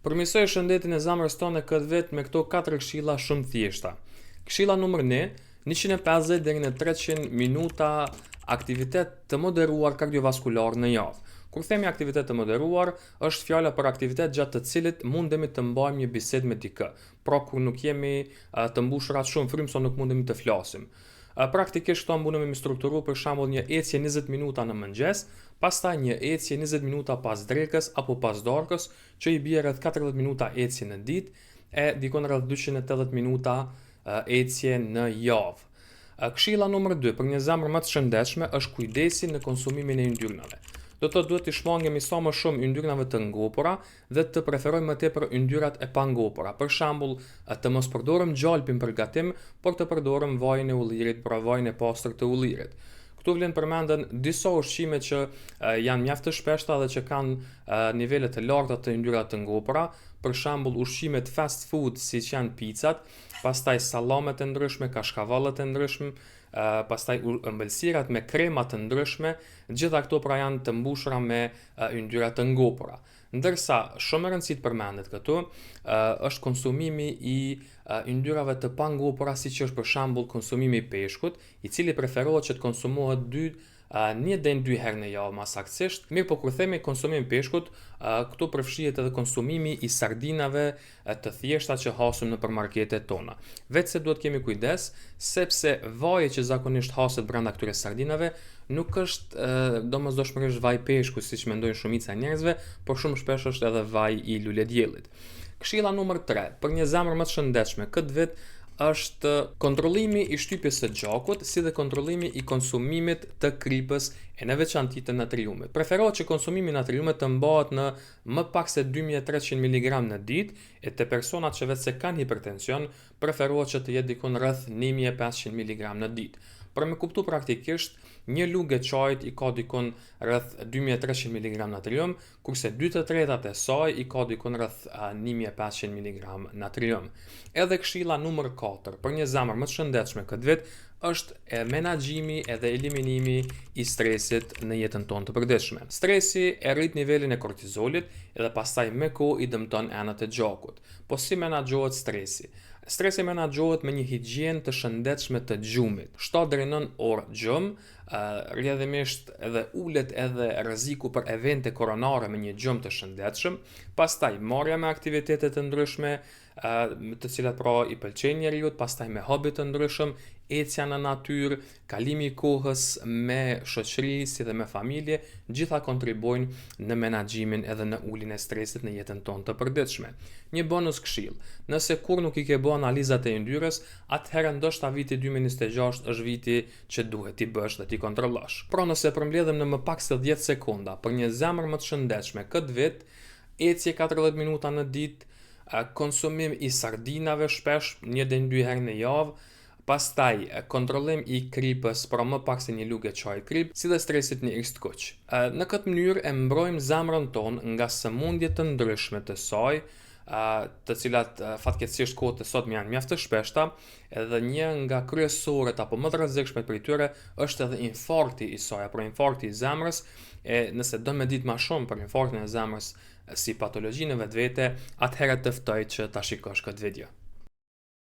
Përmirësoj shëndetin e zemrës tonë këtë vit me këto 4 këshilla shumë thjeshta. Këshilla numër 1, 150 deri në 300 minuta aktivitet të moderuar kardiovaskular në javë. Kur themi aktivitet të moderuar, është fjala për aktivitet gjatë të cilit mundemi të mbajmë një bisedë me dikë, pra kur nuk jemi të mbushur atë shumë frymëso nuk mundemi të flasim. Praktikisht këto mundemi me strukturu për shembull një ecje 20 minuta në mëngjes, pastaj një ecje 20 minuta pas drekës apo pas darkës, që i bie rreth 40 minuta ecje në ditë e dikon rreth 280 minuta ecje në javë. Këshilla numër 2 për një zemër më të shëndetshme është kujdesi në konsumimin e yndyrnave. Do të duhet të shmangemi sa më shumë yndyrnave të ngopura dhe të preferojmë më tepër yndyrat e pangopura. Për shembull, të mos përdorim gjalpin për gatim, por të përdorim vajin e ullirit, pra vajin e pastër të ullirit. Këtu vlen përmenden disa ushqime që janë mjaft të shpeshta dhe që kanë nivele të larta të yndyrave të ngopura, për shembull ushqimet fast food siç janë picat, pastaj sallamet e ndryshme, kashkavallet e ndryshme, pastaj ëmbëlsirat me krema të ndryshme, gjitha këto pra janë të mbushura me yndyra të ngopura. Ndërsa shumë e rëndësishme përmendet këtu është konsumimi i yndyrave të pangopura, siç është për shembull konsumimi i peshkut, i cili preferohet që të konsumohet 1 deri në 2 herë në javë më saktësisht. Mirë, po kur themi konsumim peshkut, këtu përfshihet edhe konsumimi i sardinave të thjeshta që hasim nëpër marketet tona. Vetë se duhet kemi kujdes, sepse vaji që zakonisht haset brenda këtyre sardinave nuk është domosdoshmërisht vaj peshku siç mendojnë shumica e njerëzve, por shumë shpesh është edhe vaj i lulediellit. Këshilla numër 3 për një zemër më të shëndetshme këtë vit është kontrollimi i shtypjes së gjakut, si dhe kontrollimi i konsumimit të kripës e në veçantë të natriumit. Preferohet që konsumimi i natriumit të mbahet në më pak se 2300 mg në ditë, e te personat që vetëse kanë hipertension, preferohet që të jetë dikon rreth 1500 mg në ditë. Për me kuptu praktikisht, një lugë e çajit i ka dikon rreth 2300 mg natrium, kurse 2/3 e saj i ka dikon rreth 1500 mg natrium. Edhe këshilla numër 4 për një zemër më të shëndetshme këtë vit është menaxhimi edhe eliminimi i stresit në jetën tonë të përditshme. Stresi e rrit nivelin e kortizolit edhe pastaj me kohë i dëmton enët e gjakut. Po si menaxhohet stresi? Stresi menaxhohet me një higjenë të shëndetshme të gjumit. 7 deri në 9 orë gjum, rrjedhimisht edhe ulet edhe rreziku për evente koronare me një gjum të shëndetshëm, pastaj marrja me aktivitete të ndryshme, të cilat pra i pëlqejnë njeriu, pastaj me hobi të ndryshëm, ecja në natyrë, kalimi i kohës me shoqëri si dhe me familje, gjitha kontribuojnë në menaxhimin edhe në uljen e stresit në jetën tonë të përditshme. Një bonus këshill: nëse kur nuk i ke bë analizat e yndyrës, atëherë ndoshta viti 2026 është viti që duhet t'i bësh dhe t'i kontrollosh. Pra nëse përmbledhem në më pak se 10 sekonda për një zemër më të shëndetshme këtë vit, ecje 40 minuta në ditë, konsumim i sardinave shpesh 1 deri në 2 herë në javë, pastaj kontrollim i kripës, pra më pak se një lugë çaj krip, si dhe stresit në x të kuq. Në këtë mënyrë e mbrojmë zemrën tonë nga sëmundje të ndryshme të saj, të cilat fatkeqësisht kohët e sotme janë mjaft të shpeshta, edhe një nga kryesorët apo më të rrezikshmet prej tyre është edhe infarkti i saj, apo infarkti i zemrës. E nëse do me ditë më shumë për infarktin e zemrës si patologjinë vetvete, atëherë të ftoj që ta shikosh këtë video.